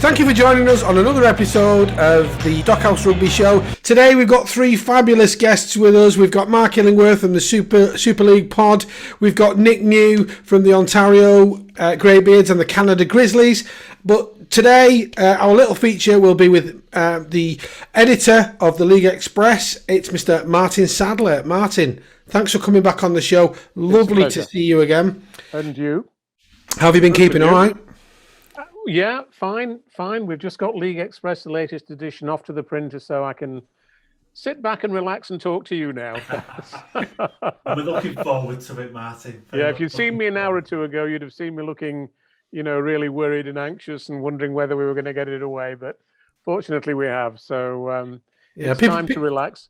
Thank you for joining us on another episode of the Dockhouse Rugby Show. Today we've got three fabulous guests with us. We've got Mark Illingworth from the Super League pod. We've got Nick New from the Ontario Greybeards and the Canada Grizzlies. But today our little feature will be with the editor of the League Express. It's Mr. Martyn Sadler. Martyn, thanks for coming back on the show. Lovely to see you again. And you? How have you been keeping? All right? Yeah, fine. We've just got League Express, the latest edition, off to the printer, so I can sit back and relax and talk to you now. We're looking forward to it, Martyn. Yeah, if you'd seen me an hour or two ago, you'd have seen me looking, really worried and anxious and wondering whether we were going to get it away. But fortunately, we have. So it's time to relax.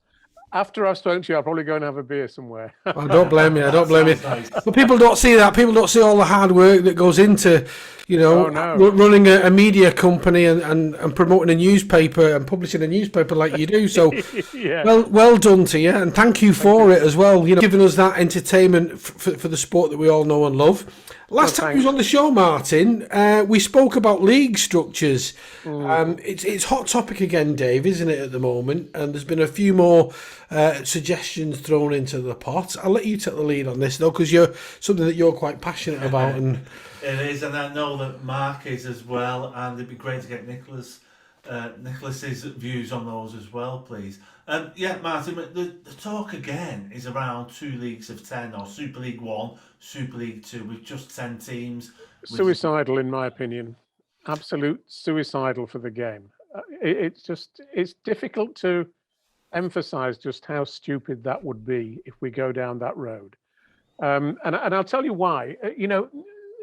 After I've spoken to you, I'll probably go and have a beer somewhere. I don't blame you. Nice. But people don't see that. People don't see all the hard work that goes into, running a media company and promoting a newspaper and publishing a newspaper like you do. So, yeah. well done to you, and thank you for it as well. Giving us that entertainment for the sport that we all know and love. Last time you was on the show, Martyn, we spoke about league structures. It's hot topic again, Dave, isn't it, at the moment? And there's been a few more suggestions thrown into the pot. I'll let you take the lead on this, though, because you're something that you're quite passionate about. And it is, and I know that Mark is as well, and it'd be great to get Nicholas's views on those as well, please. Martyn, the talk again is around 2 leagues of 10, or Super League 1, Super League 2, with just 10 teams. Suicidal, in my opinion. Absolute suicidal for the game. It's difficult to emphasize just how stupid that would be if we go down that road. And I'll tell you why.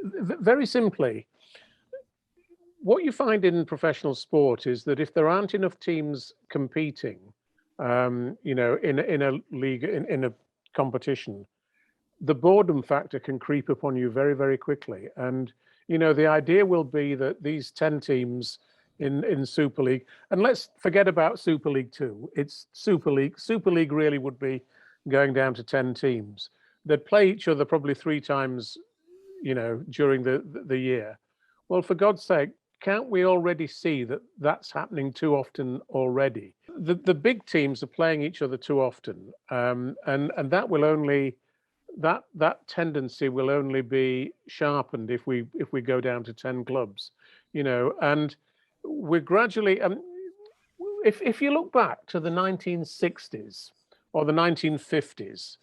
Very simply, what you find in professional sport is that if there aren't enough teams competing, in a league, in a competition, the boredom factor can creep upon you very, very quickly. And, the idea will be that these 10 teams in Super League, and let's forget about Super League 2, it's Super League. Super League really would be going down to 10 teams. They'd play each other probably 3 times, during the year. Well, for God's sake, can't we already see that that's happening too often already? The big teams are playing each other too often, and that will only that tendency will only be sharpened if we go down to 10 clubs, and we're gradually. If you look back to the 1960s or the 1950s,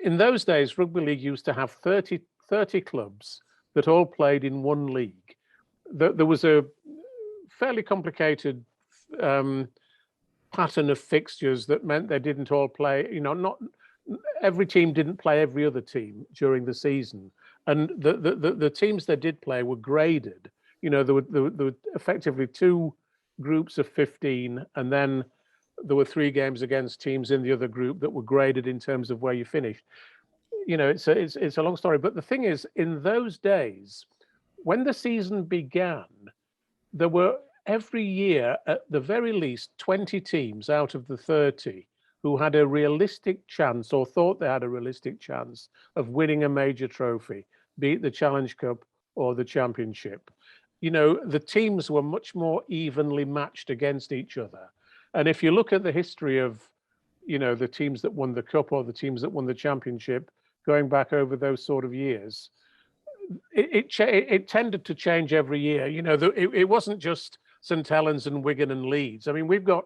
in those days, rugby league used to have 30 clubs that all played in one league. There was a fairly complicated pattern of fixtures that meant they didn't all play. Not every team didn't play every other team during the season, and the teams that did play were graded. There were effectively 2 groups of 15, and then there were 3 games against teams in the other group that were graded in terms of where you finished. It's a long story, but the thing is, in those days, when the season began, there were every year, at the very least, 20 teams out of the 30 who had a realistic chance, or thought they had a realistic chance, of winning a major trophy, be it the Challenge Cup or the Championship. The teams were much more evenly matched against each other. And if you look at the history of, the teams that won the Cup or the teams that won the Championship, going back over those sort of years, it tended to change every year. It wasn't just St Helens and Wigan and Leeds. I mean, we've got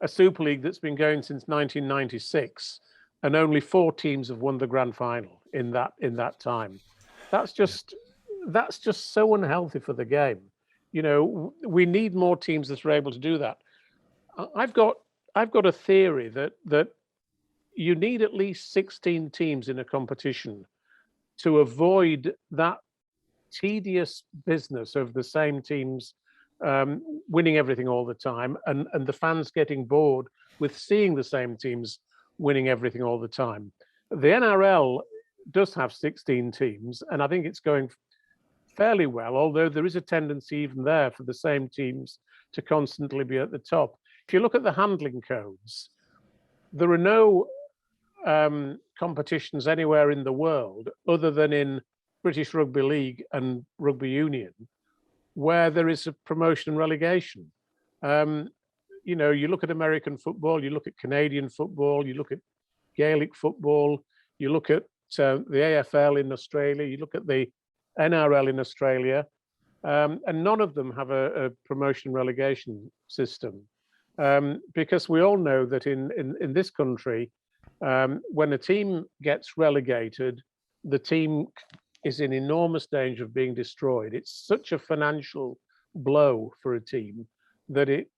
a Super League that's been going since 1996, and only 4 teams have won the grand final in that time. That's just so unhealthy for the game. We need more teams that are able to do that. I've got a theory that you need at least 16 teams in a competition to avoid that tedious business of the same teams winning everything all the time, and the fans getting bored with seeing the same teams winning everything all the time. The NRL does have 16 teams, and I think it's going fairly well, although there is a tendency even there for the same teams to constantly be at the top. If you look at the handling codes, there are no competitions anywhere in the world other than in British Rugby League and Rugby Union where there is a promotion and relegation. You know, you look at American football, you look at Canadian football, you look at Gaelic football, you look at the AFL in Australia, you look at the NRL in Australia, and none of them have a promotion relegation system. Because we all know that in this country, when a team gets relegated, the team is in enormous danger of being destroyed. It's such a financial blow for a team that it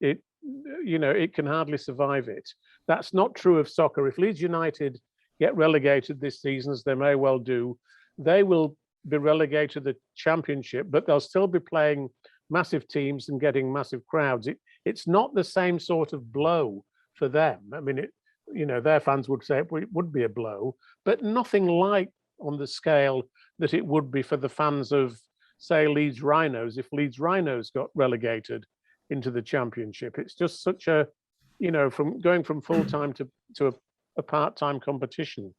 you know, it can hardly survive it. That's not true of soccer. If Leeds United get relegated this season, as they may well do, they will be relegated to the Championship, but they'll still be playing massive teams and getting massive crowds. It's not the same sort of blow for them. I mean, you know, their fans would say it would be a blow, but nothing like on the scale that it would be for the fans of, say, Leeds Rhinos, if Leeds Rhinos got relegated into the Championship. It's just such a, you know, from going from full-time to a part-time competition.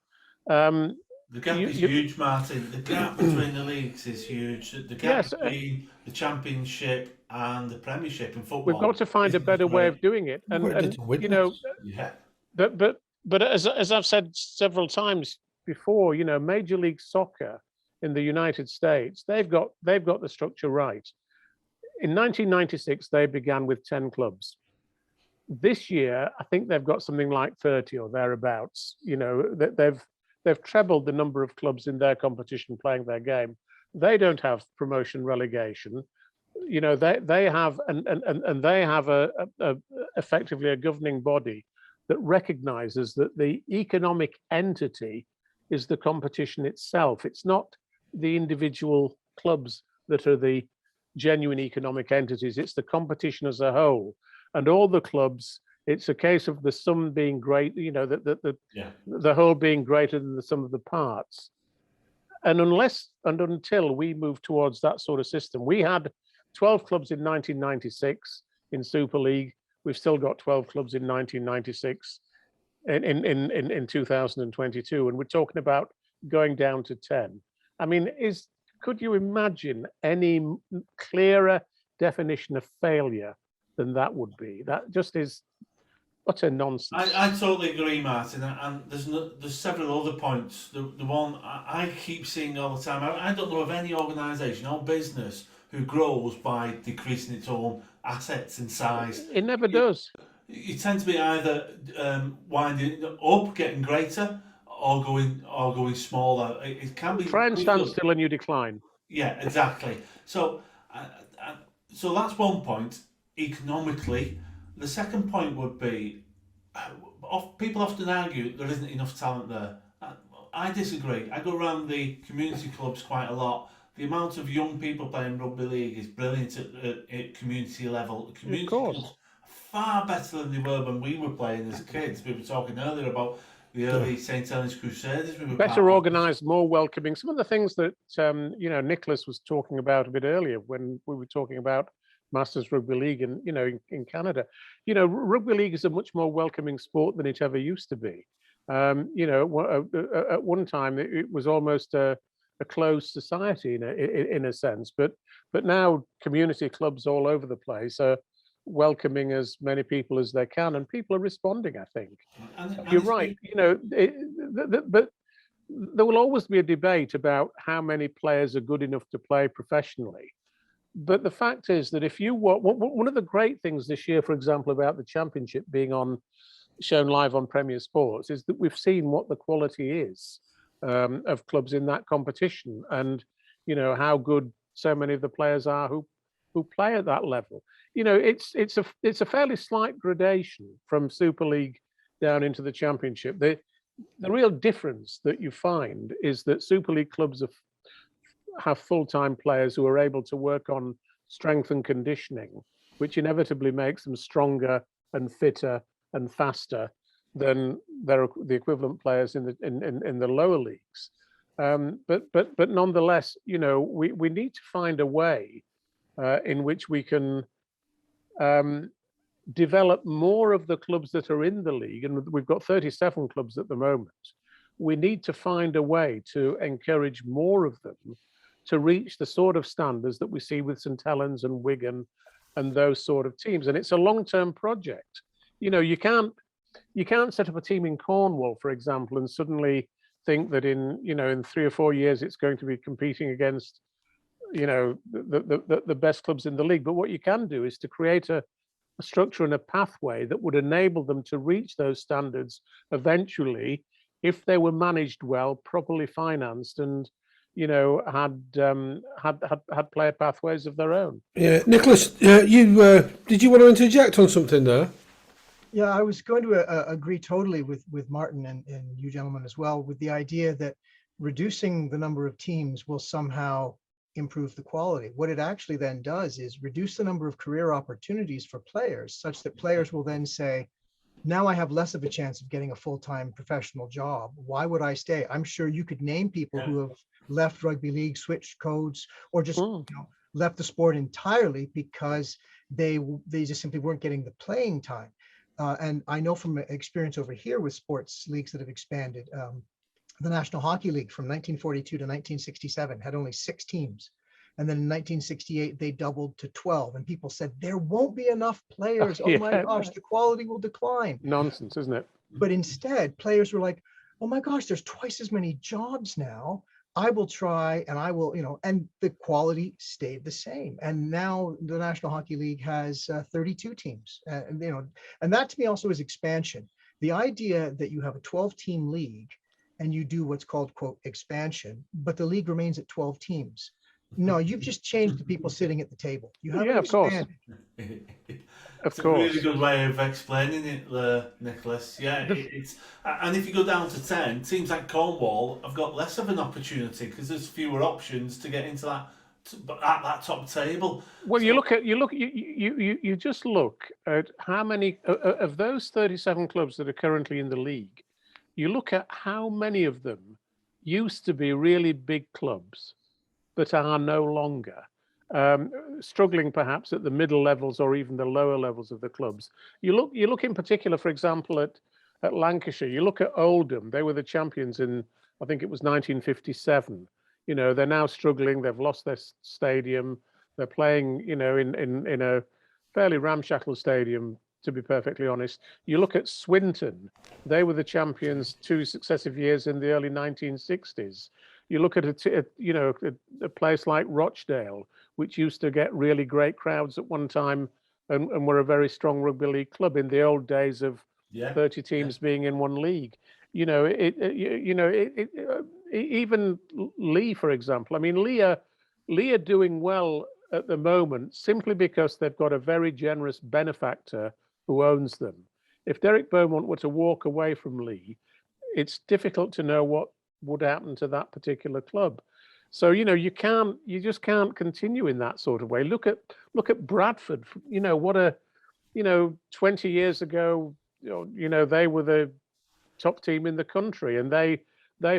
The gap is huge, Martyn. The gap between the leagues is huge. The gap between the Championship and the Premiership in football. We've got to find a better way of doing it. And you know, but as I've said several times before, you know, Major League Soccer in the United States, they've got the structure right. In 1996, they began with 10 clubs. This year, I think they've got something like 30 or thereabouts. You know, that they've trebled the number of clubs in their competition playing their game. They don't have promotion relegation. You know, they have and they have a effectively a governing body that recognizes that the economic entity is the competition itself. It's not the individual clubs that are the genuine economic entities. It's the competition as a whole, and all the clubs. It's a case of the sum being great, you know, the whole being greater than the sum of the parts. And until we move towards that sort of system, we had 12 clubs in 1996 in Super League. We've still got 12 clubs in 1996 in 2022, and we're talking about going down to 10. I mean, could you imagine any clearer definition of failure than that would be? That just is utter nonsense. I totally agree, Martyn, and there's several other points. The one I keep seeing all the time, I don't know of any organisation or business who grows by decreasing its own assets and size. It never does. You tend to be either winding up, getting greater, or going smaller. It can be. Try and stand still and you decline. Yeah, exactly. So that's one point economically. The second point would be, people often argue there isn't enough talent there. I disagree. I go around the community clubs quite a lot. The amount of young people playing rugby league is brilliant at community level. Community clubs are far better than they were when we were playing as kids. We were talking earlier about the early St. Helens Crusaders. We were better organised, more welcoming. Some of the things that you know, Nicholas was talking about a bit earlier when we were talking about Masters Rugby League and, you know, in Canada. You know, rugby league is a much more welcoming sport than it ever used to be. You know, at one time it was almost a closed society in a sense, but now community clubs all over the place are welcoming as many people as they can, and people are responding, I think. And you're right. You know, but there will always be a debate about how many players are good enough to play professionally. But the fact is that if you one of the great things this year, for example, about the Championship being shown live on Premier Sports, is that we've seen what the quality is of clubs in that competition, and you know how good so many of the players are who play at that level. You know, it's a fairly slight gradation from Super League down into the Championship. The real difference that you find is that Super League clubs have full-time players who are able to work on strength and conditioning, which inevitably makes them stronger and fitter and faster than the equivalent players in the lower leagues. But nonetheless, you know, we need to find a way in which we can develop more of the clubs that are in the league, and we've got 37 clubs at the moment. We need to find a way to encourage more of them to reach the sort of standards that we see with St Helens and Wigan and those sort of teams. And it's a long-term project. You can't set up a team in Cornwall, for example, and suddenly think that in 3 or 4 years it's going to be competing against the best clubs in the league. But what you can do is to create a structure and a pathway that would enable them to reach those standards eventually, if they were managed well, properly financed, and had player pathways of their own. Yeah, Nicholas, you did you want to interject on something there? Yeah, I was going to agree totally with Martyn and you gentlemen as well, with the idea that reducing the number of teams will somehow improve the quality. What it actually then does is reduce the number of career opportunities for players, such that players will then say, now I have less of a chance of getting a full-time professional job. Why would I stay? I'm sure you could name people who have left rugby league, switched codes, or just left the sport entirely because they just simply weren't getting the playing time. And I know from experience over here with sports leagues that have expanded, the National Hockey League from 1942 to 1967 had only 6 teams. And then in 1968, they doubled to 12. And people said, there won't be enough players. Oh my gosh, the quality will decline. Nonsense, isn't it? But instead, players were like, oh my gosh, there's twice as many jobs now. I will try, and I will, and the quality stayed the same. And now the National Hockey League has 32 teams, and that to me also is expansion. The idea that you have a 12-team league and you do what's called, quote, expansion, but the league remains at 12 teams. No, you've just changed the people sitting at the table. You haven't expanded. Of course. It's a really good way of explaining it, Nicholas. Yeah, it's and if you go down to 10, teams like Cornwall have got less of an opportunity because there's fewer options to get into that at that top table. Well, you just look at how many of those 37 clubs that are currently in the league. You look at how many of them used to be really big clubs, but are no longer. Struggling perhaps at the middle levels or even the lower levels of the clubs. You look in particular, for example, at Lancashire. You look at Oldham. They were the champions in, I think it was 1957. They're now struggling. They've lost their stadium. They're playing, in a fairly ramshackle stadium, to be perfectly honest. You look at Swinton. They were the champions 2 successive years in the early 1960s. You look at a place like Rochdale, which used to get really great crowds at one time, and were a very strong rugby league club in the old days of 30 teams being in one league. Even Lee, for example. I mean, Lee are doing well at the moment simply because they've got a very generous benefactor who owns them. If Derek Beaumont were to walk away from Lee, it's difficult to know what would happen to that particular club. So you just can't continue in that sort of way. Look at Bradford. 20 years ago, they were the top team in the country, and they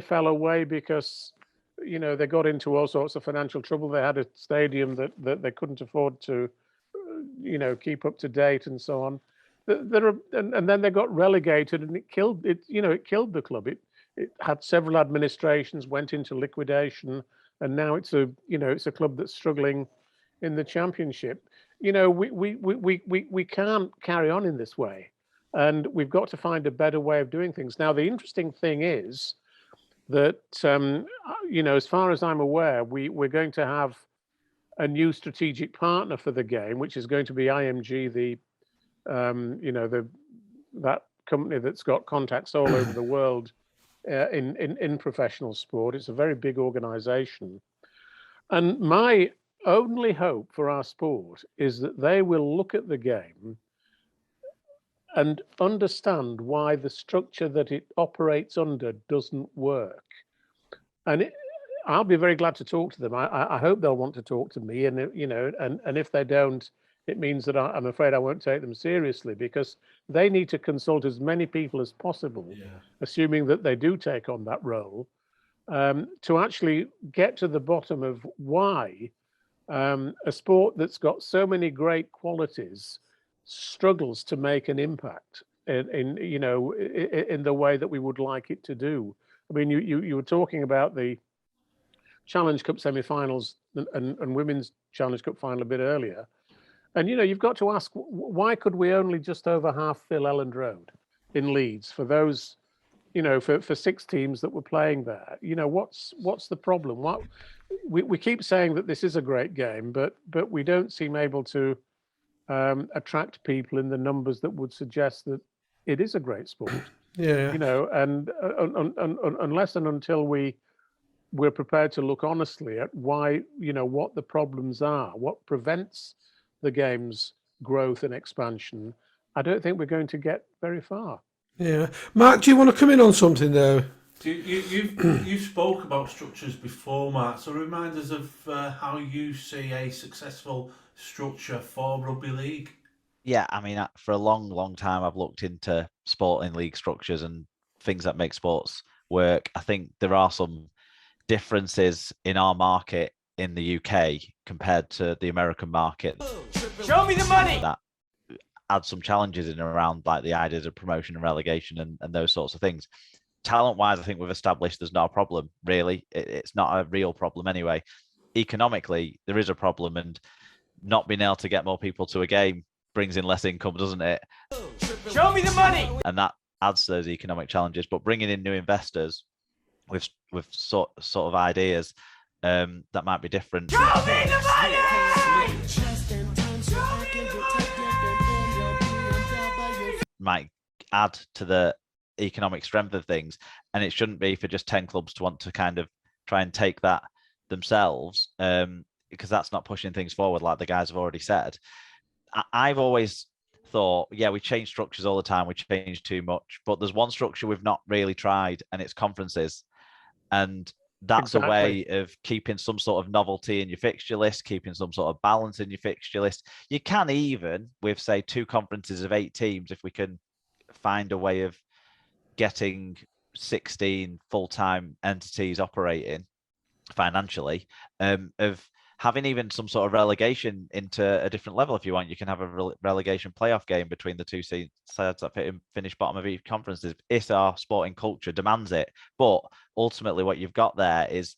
fell away because they got into all sorts of financial trouble. They had a stadium that they couldn't afford to keep up to date and so on. And then they got relegated, and it killed the club. It had several administrations, went into liquidation, and now it's a club that's struggling in the championship. We can't carry on in this way, and we've got to find a better way of doing things. Now, the interesting thing is that as far as I'm aware, we're going to have a new strategic partner for the game, which is going to be IMG, that company that's got contacts all over the world. In professional sport. It's a very big organization. And my only hope for our sport is that they will look at the game and understand why the structure that it operates under doesn't work. And I'll be very glad to talk to them. I hope they'll want to talk to me, and and if they don't, it means that I'm afraid I won't take them seriously, because they need to consult as many people as possible, assuming that they do take on that role, to actually get to the bottom of why a sport that's got so many great qualities struggles to make an impact in the way that we would like it to do. I mean, you were talking about the Challenge Cup semi-finals and Women's Challenge Cup final a bit earlier. And, you've got to ask, why could we only just over half fill Elland Road in Leeds for those, for 6 teams that were playing there? What's the problem? We keep saying that this is a great game, but we don't seem able to attract people in the numbers that would suggest that it is a great sport. Yeah. And unless and until we're prepared to look honestly at why, what the problems are, what prevents the game's growth and expansion, I don't think we're going to get very far. Yeah. Mark, do you want to come in on something though? You spoke about structures before, Mark, so remind us of how you see a successful structure for rugby league. Yeah, I mean, for a long, long time, I've looked into sporting league structures and things that make sports work. I think there are some differences in our market in the UK compared to the American market. Show me the money! That add some challenges in and around like the ideas of promotion and relegation and those sorts of things. Talent-wise, I think we've established there's not a problem, really. It's not a real problem anyway. Economically, there is a problem, and not being able to get more people to a game brings in less income, doesn't it? Show me the money! And that adds to those economic challenges. But bringing in new investors with sort of ideas that might be different. Show me the money! Might add to the economic strength of things, and it shouldn't be for just 10 clubs to want to kind of try and take that themselves, because that's not pushing things forward, like the guys have already said. I've always thought, yeah, we change structures all the time, we change too much, but there's one structure we've not really tried, and it's conferences. And that's Exactly. a way of keeping some sort of novelty in your fixture list, keeping some sort of balance in your fixture list. You can even, with say 2 conferences of 8 teams, if we can find a way of getting 16 full-time entities operating financially, of having even some sort of relegation into a different level. If you want, you can have a relegation playoff game between the 2 sides that finish bottom of each conference if our sporting culture demands it. But ultimately what you've got there is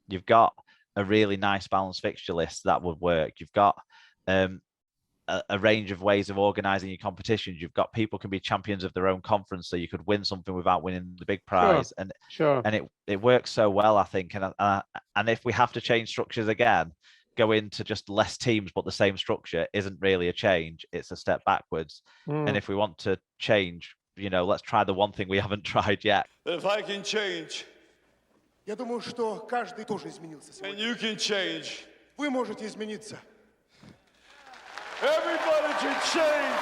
you've got a really nice balanced fixture list that would work. You've got a range of ways of organizing your competitions. You've got people can be champions of their own conference, so you could win something without winning the big prize. Sure. And it works so well, I think. And if we have to change structures again, go into just less teams but the same structure isn't really a change. It's a step backwards. And if we want to change, let's try the one thing we haven't tried yet. If I can change, Я думаю, что каждый тоже изменился and сегодня. you can change, Вы можете измениться. everybody can change.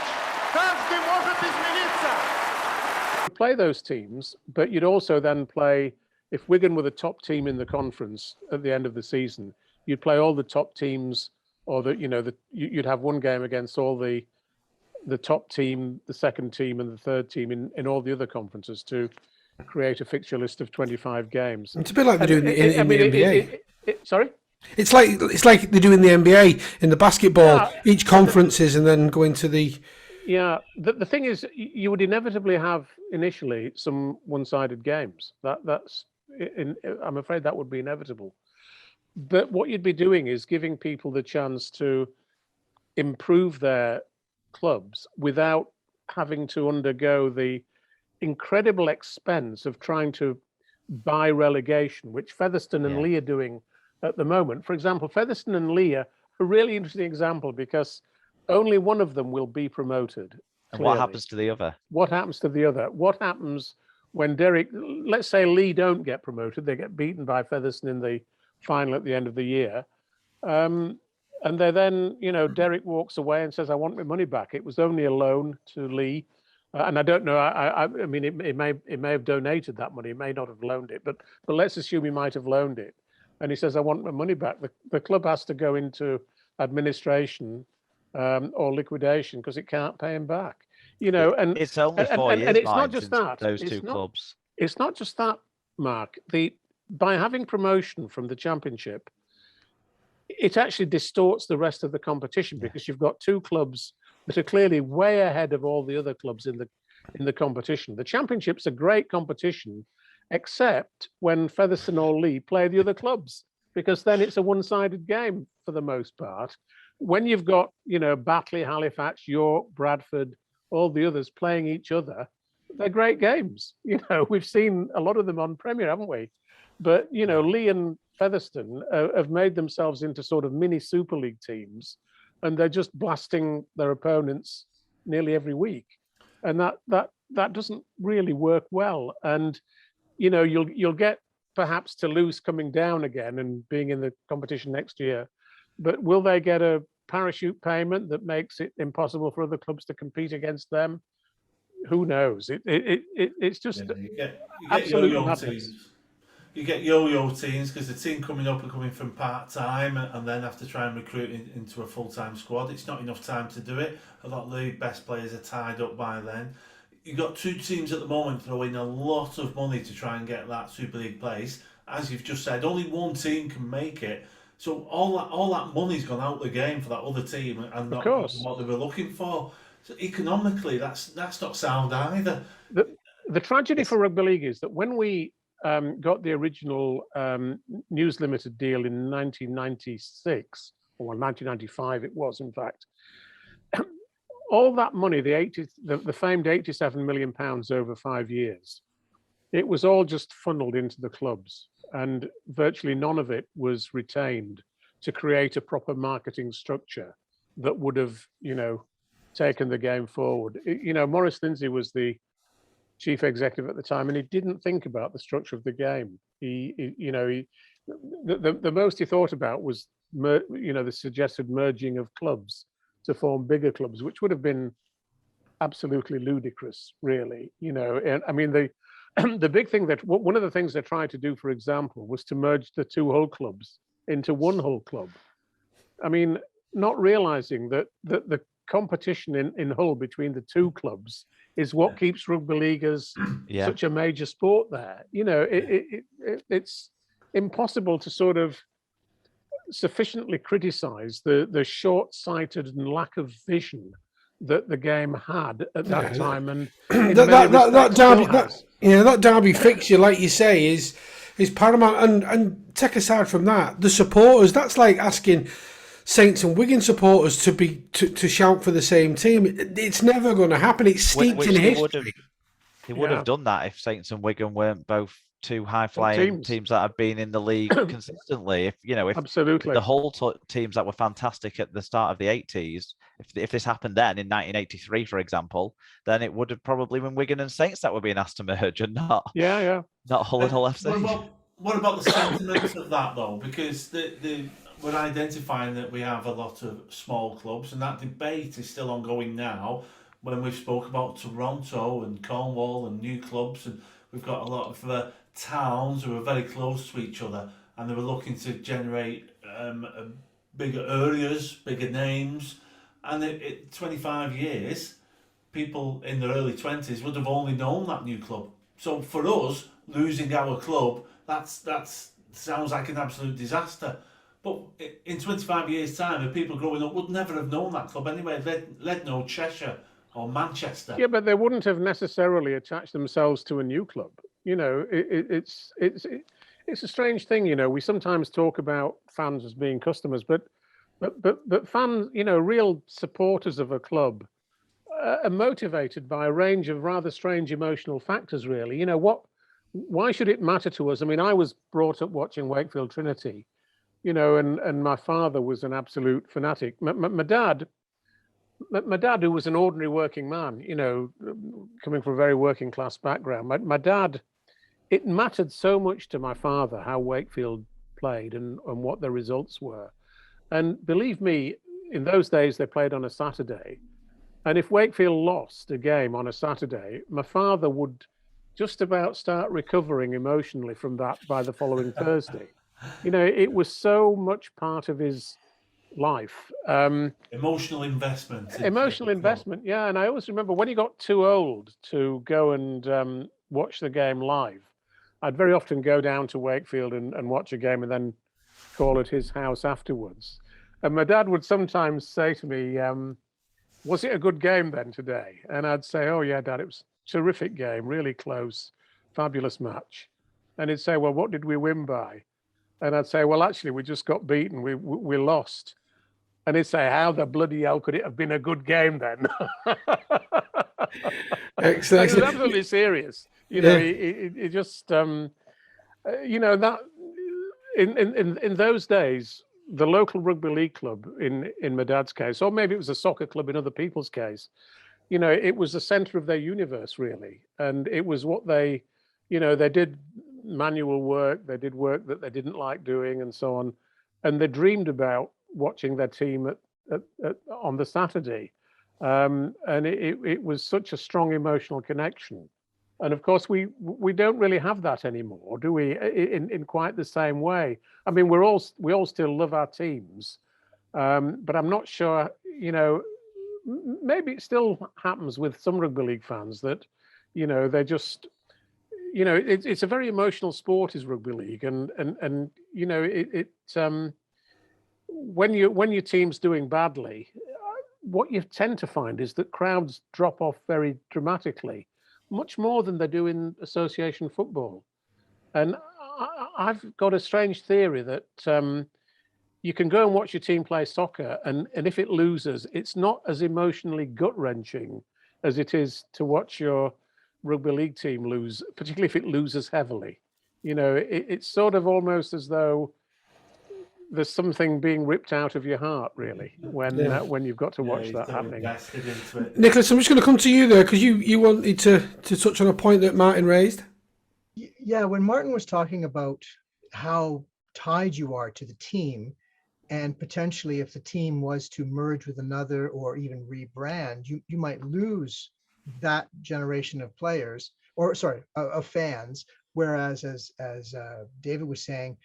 Каждый может измениться. You'd play those teams, but you'd also then play, if Wigan were the top team in the conference at the end of the season, you'd play all the top teams, or you'd have one game against all the top team, the second team, and the third team in all the other conferences to create a fixture list of 25 games. It's a bit like they do in the NBA. Sorry? It's like they do in the NBA in the basketball. Yeah. Each conferences and then go into the. Yeah, the thing is, you would inevitably have initially some one-sided games. I'm afraid that would be inevitable. But what you'd be doing is giving people the chance to improve their clubs without having to undergo the incredible expense of trying to buy relegation, which Featherstone and Lee are doing at the moment. For example, Featherstone and Lee are a really interesting example because only one of them will be promoted. And what happens to the other? What happens to the other? What happens when let's say Lee don't get promoted, they get beaten by Featherstone in the final at the end of the year. And they then, Derek walks away and says, I want my money back. It was only a loan to Lee. And I don't know, I mean, it may have donated that money. It may not have loaned it, but let's assume he might have loaned it. And he says, I want my money back. The club has to go into administration or liquidation because it can't pay him back. And it's only 4 years, and it's Martin, not just that. those two clubs. It's not just that, Mark. By having promotion from the championship, it actually distorts the rest of the competition because you've got 2 clubs that are clearly way ahead of all the other clubs in the competition. The championship's a great competition, except when Featherstone or Lee play the other clubs. because then it's a one-sided game for the most part. When you've got, Batley, Halifax, York, Bradford, all the others playing each other, they're great games. We've seen a lot of them on Premier, haven't we? But, Lee and Featherstone have made themselves into sort of mini Super League teams, and they're just blasting their opponents nearly every week. And that doesn't really work well. And, you'll get perhaps Toulouse coming down again and being in the competition next year. But will they get a parachute payment that makes it impossible for other clubs to compete against them? Who knows? It's just You get absolute yo-yo madness. teams. You get yo-yo teams because the team coming up are coming from part-time and then have to try and recruit into a full-time squad. It's not enough time to do it. A lot of the best players are tied up by then. You've got two teams at the moment throwing a lot of money to try and get that Super League place. As you've just said, only one team can make it. So all that money's gone out the game for that other team and not what they were looking for. So economically, that's not sound either. The tragedy for rugby league is that when we got the original News Limited deal in 1996, or 1995 it was, in fact, all that money, the famed £87 million over 5 years, it was all just funneled into the clubs, and virtually none of it was retained to create a proper marketing structure that would have, taken the game forward. Maurice Lindsay was the chief executive at the time, and he didn't think about the structure of the game. The most he thought about was, the suggested merging of clubs to form bigger clubs, which would have been absolutely ludicrous, really. And I mean, the big thing one of the things they tried to do, for example, was to merge the two Hull clubs into one Hull club. I mean, not realizing that the competition in Hull between the two clubs is what keeps rugby league as such a major sport there. It's impossible to sort of sufficiently criticize the short-sighted and lack of vision that the game had at that time, and that derby fixture, like you say, is paramount. And take aside from that, the supporters. That's like asking Saints and Wigan supporters to shout for the same team. It's never going to happen. It's steeped in history. They would have done that if Saints and Wigan weren't both two high-flying teams that have been in the league consistently. If absolutely the whole teams that were fantastic at the start of the 80s, if this happened then in 1983, for example, then it would have probably been Wigan and Saints that were being asked to merge, and not Hull and Hull FC. What about the sentiments of that though? Because we're identifying that we have a lot of small clubs, and that debate is still ongoing now. When we've spoke about Toronto and Cornwall and new clubs, and we've got a lot of towns who are very close to each other, and they were looking to generate bigger areas, bigger names. And in 25 years, people in their early 20s would have only known that new club. So for us, losing our club, that sounds like an absolute disaster. But in 25 years' time, the people growing up would never have known that club anyway. They'd know Cheshire or Manchester. Yeah, but they wouldn't have necessarily attached themselves to a new club. It's a strange thing. We sometimes talk about fans as being customers, but fans, real supporters of a club are motivated by a range of rather strange emotional factors, really. Why should it matter to us? I mean, I was brought up watching Wakefield Trinity, and my father was an absolute fanatic. My dad, who was an ordinary working man, coming from a very working class background, my dad, it mattered so much to my father how Wakefield played and what the results were. And believe me, in those days, they played on a Saturday. And if Wakefield lost a game on a Saturday, my father would just about start recovering emotionally from that by the following Thursday. It was so much part of his life. Emotional investment. Yeah. And I always remember when he got too old to go and watch the game live, I'd very often go down to Wakefield and watch a game and then call at his house afterwards. And my dad would sometimes say to me, was it a good game then today? And I'd say, oh yeah, Dad, it was a terrific game, really close, fabulous match. And he'd say, well, what did we win by? and I'd say, well, actually, we just got beaten. We lost. And he'd say, how the bloody hell could it have been a good game then? Excellent. He was absolutely serious. You know, he just, you know, that in those days, the local rugby league club in my dad's case, or maybe it was a soccer club in other people's case, you know, it was the center of their universe, really. And it was what they, you know, they did manual work, they did work that they didn't like doing and so on. And they dreamed about watching their team on the Saturday. And it was such a strong emotional connection. And of course, we don't really have that anymore, do we? In quite the same way. I mean, we all still love our teams, but I'm not sure. You know, maybe it still happens with some rugby league fans that, you know, they just, you know, it's a very emotional sport, is rugby league, and you know, when your team's doing badly, what you tend to find is that crowds drop off very dramatically, much more than they do in association football. And I've got a strange theory that you can go and watch your team play soccer, and if it loses, it's not as emotionally gut-wrenching as it is to watch your rugby league team lose, particularly if it loses heavily. You know, it's sort of almost as though there's something being ripped out of your heart, really, when you've got to watch that happening. Nicholas, I'm just going to come to you there because you wanted to touch on a point that Martyn raised. Yeah, when Martyn was talking about how tied you are to the team, and potentially if the team was to merge with another or even rebrand, you might lose that generation of players, or sorry, of fans. Whereas, as David was saying,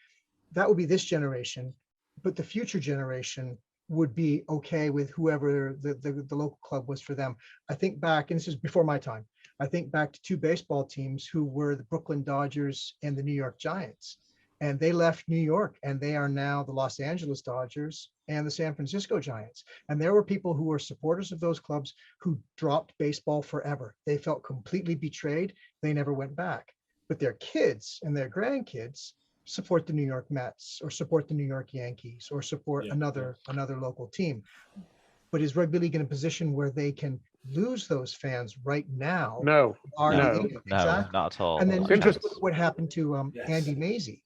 that would be this generation, but the future generation would be okay with whoever the local club was for them. I think back, and this is before my time, I think back to two baseball teams who were the Brooklyn Dodgers and the New York Giants. And they left New York, and they are now the Los Angeles Dodgers and the San Francisco Giants. And there were people who were supporters of those clubs who dropped baseball forever. They felt completely betrayed. They never went back. But their kids and their grandkids support the New York Mets or support the New York Yankees or support another local team. But is rugby league in a position where they can lose those fans right now? No, Exactly. not at all. And then Interesting. look what happened to Andy Mazie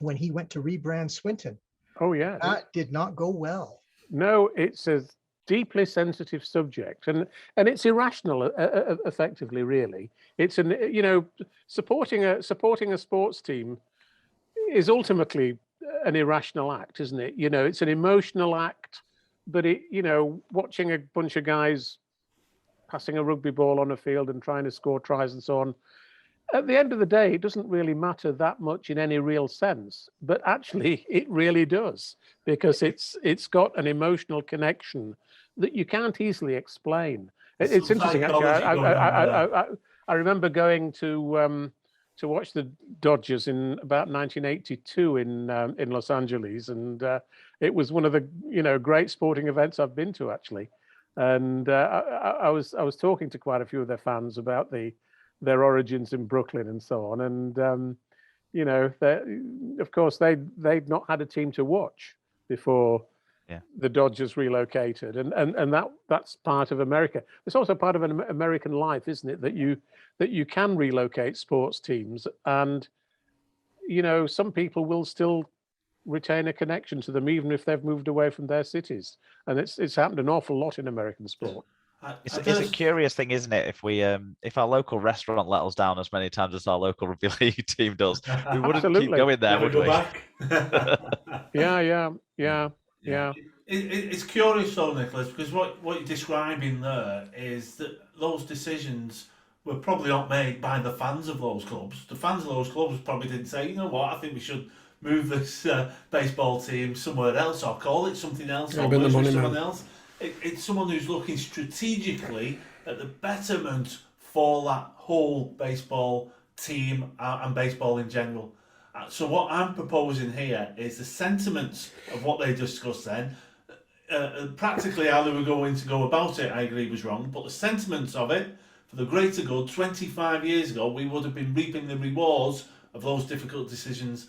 when he went to rebrand Swinton. Oh, yeah. That did not go well. No, it's a deeply sensitive subject, and it's irrational, effectively. Really, it's supporting a sports team is ultimately an irrational act, isn't it? You know, it's an emotional act, but watching a bunch of guys passing a rugby ball on a field and trying to score tries and so on. At the end of the day, it doesn't really matter that much in any real sense, but actually it really does, because it's got an emotional connection that you can't easily explain. It's interesting, actually. I remember going to watch the Dodgers in about 1982 in Los Angeles, and it was one of the great sporting events I've been to, actually. And I was talking to quite a few of their fans about their origins in Brooklyn and so on, and of course they'd not had a team to watch before the Dodgers relocated, and that's part of America. It's also part of an American life, isn't it, that you can relocate sports teams, and some people will still retain a connection to them even if they've moved away from their cities, and it's happened an awful lot in American sport. It's a curious thing, isn't it? If our local restaurant let us down as many times as our local rugby league team does, we wouldn't keep going there, would we? Yeah. It's curious though, Nicholas, because what you're describing there is that those decisions were probably not made by the fans of those clubs. The fans of those clubs probably didn't say, you know what, I think we should move this baseball team somewhere else, or call it something else, or merge with someone else. It's someone who's looking strategically at the betterment for that whole baseball team and baseball in general. So what I'm proposing here is the sentiments of what they discussed then. Practically how they were going to go about it, I agree, was wrong, but the sentiments of it, for the greater good, 25 years ago, we would have been reaping the rewards of those difficult decisions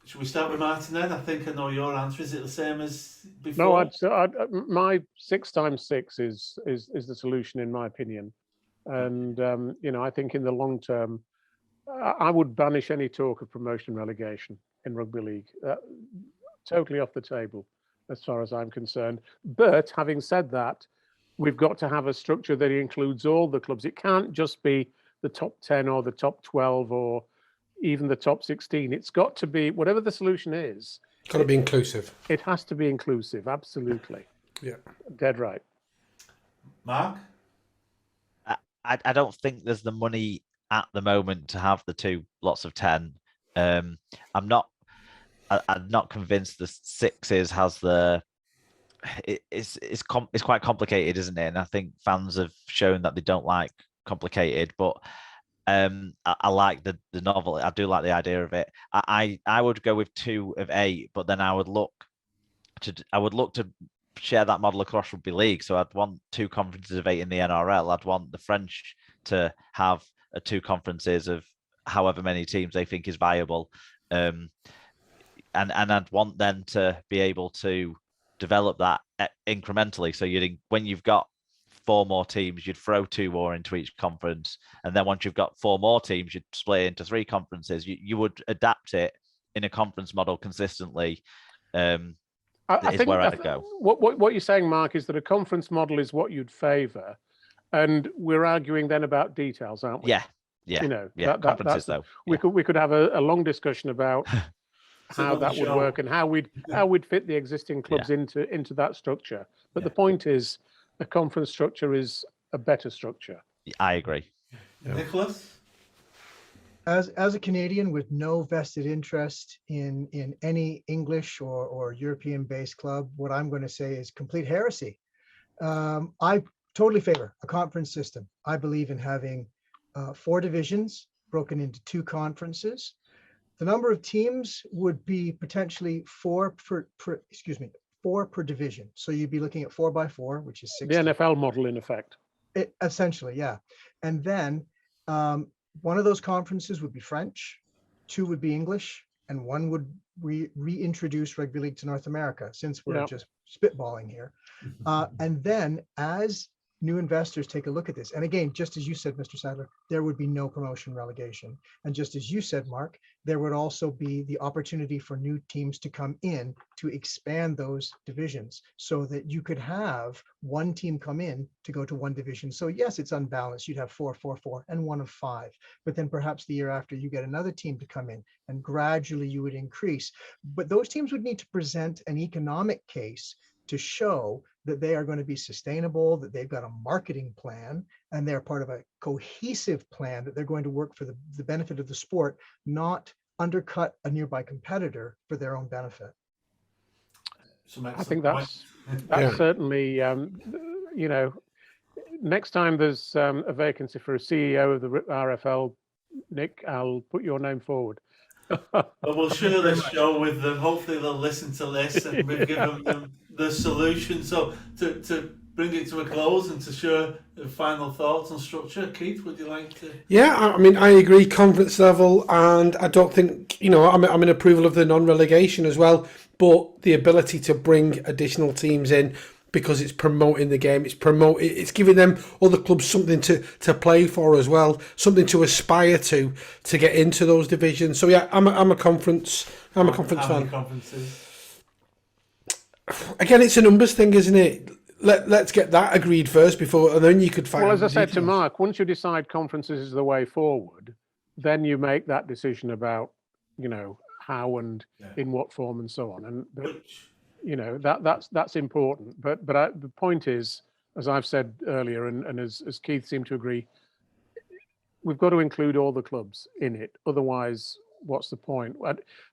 Should we start with Martyn then? I think I know your answer. Is it the same as before? No, my 6 times 6 is the solution in my opinion, and I think in the long term, I would banish any talk of promotion and relegation in rugby league. Totally off the table, as far as I'm concerned. But having said that, we've got to have a structure that includes all the clubs. It can't just be the top 10 or the top 12 or even the top 16. It's got to be, whatever the solution is, Got to be inclusive. it has to be inclusive. Absolutely. Yeah. Dead right. Mark? I don't think there's the money at the moment to have the 2 lots of 10. I'm not convinced the 6s has the. It's quite complicated, isn't it? And I think fans have shown that they don't like complicated, but I like the novel. I do like the idea of it. I would go with 2 of 8, but then I would look to share that model across rugby league. So I'd want 2 conferences of 8 in the NRL. I'd want the French to have 2 conferences of however many teams they think is viable, and I'd want them to be able to develop that incrementally. So when you've got 4 more teams, you'd throw 2 more into each conference, and then once you've got 4 more teams, you'd split it into 3 conferences. You would adapt it in a conference model consistently. I think where I'd go. What you're saying, Mark, is that a conference model is what you'd favour, and we're arguing then about details, aren't we? Yeah. Conferences though. We could have a long discussion about how that would work and how we'd fit the existing clubs into that structure. But the point is, a conference structure is a better structure. I agree. Nicholas? As a Canadian with no vested interest in any English or European-based club, what I'm going to say is complete heresy. I totally favor a conference system. I believe in having 4 divisions broken into 2 conferences. The number of teams would be potentially 4 per division. So you'd be looking at 4x4, which is 6. The NFL model, in effect. Essentially, yeah. And then one of those conferences would be French, 2 would be English, and 1 would reintroduce rugby league to North America, since we're just spitballing here. And then as new investors take a look at this, and again, just as you said, Mr. Sadler, there would be no promotion relegation. And just as you said, Mark, there would also be the opportunity for new teams to come in to expand those divisions so that you could have 1 team come in to go to 1 division. So yes, it's unbalanced. You'd have 4, 4, 4, and 1 of 5. But then perhaps the year after you get another team to come in, and gradually you would increase. But those teams would need to present an economic case to show that they are going to be sustainable, that they've got a marketing plan, and they're part of a cohesive plan that they're going to work for the benefit of the sport, not undercut a nearby competitor for their own benefit. I think that's certainly, next time there's a vacancy for a CEO of the RFL, Nick, I'll put your name forward. But we'll share this show with them. Hopefully they'll listen to this and we've given them the solution. So to bring it to a close and to share final thoughts on structure, Keith, would you like to? Yeah, I mean, I agree, conference level, and I don't think, I'm in approval of the non-relegation as well, but the ability to bring additional teams in, because it's promoting the game, it's giving them, other clubs, something to play for as well, something to aspire to get into those divisions. So yeah, I'm a conference fan. Many conferences? Again, it's a numbers thing, isn't it? Let's get that agreed first before, and then you could find. Well, as I said to Mark, once you decide conferences is the way forward, then you make that decision about, how and in what form and so on. And that's important. But the point is, as I've said earlier, and as Keith seemed to agree, we've got to include all the clubs in it. Otherwise, what's the point?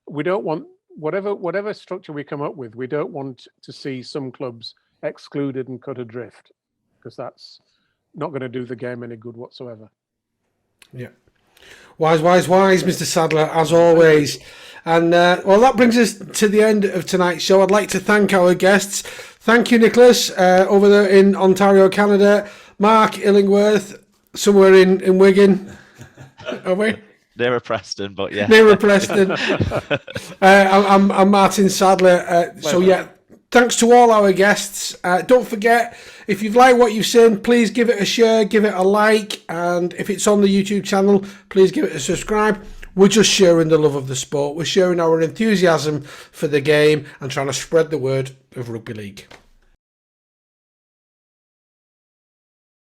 We don't want whatever structure we come up with. We don't want to see some clubs excluded and cut adrift, because that's not going to do the game any good whatsoever. Yeah. Wise, Mr. Sadler, as always. And well, that brings us to the end of tonight's show. I'd like to thank our guests. Thank you, Nicholas, over there in Ontario, Canada. Mark Illingworth, somewhere in Wigan. Are we? Nearer Preston, but yeah. Nearer Preston. I'm Martyn Sadler. So yeah, thanks to all our guests. Don't forget, if you've liked what you've seen, please give it a share, give it a like, and if it's on the YouTube channel, please give it a subscribe. We're just sharing the love of the sport. We're sharing our enthusiasm for the game and trying to spread the word of rugby league.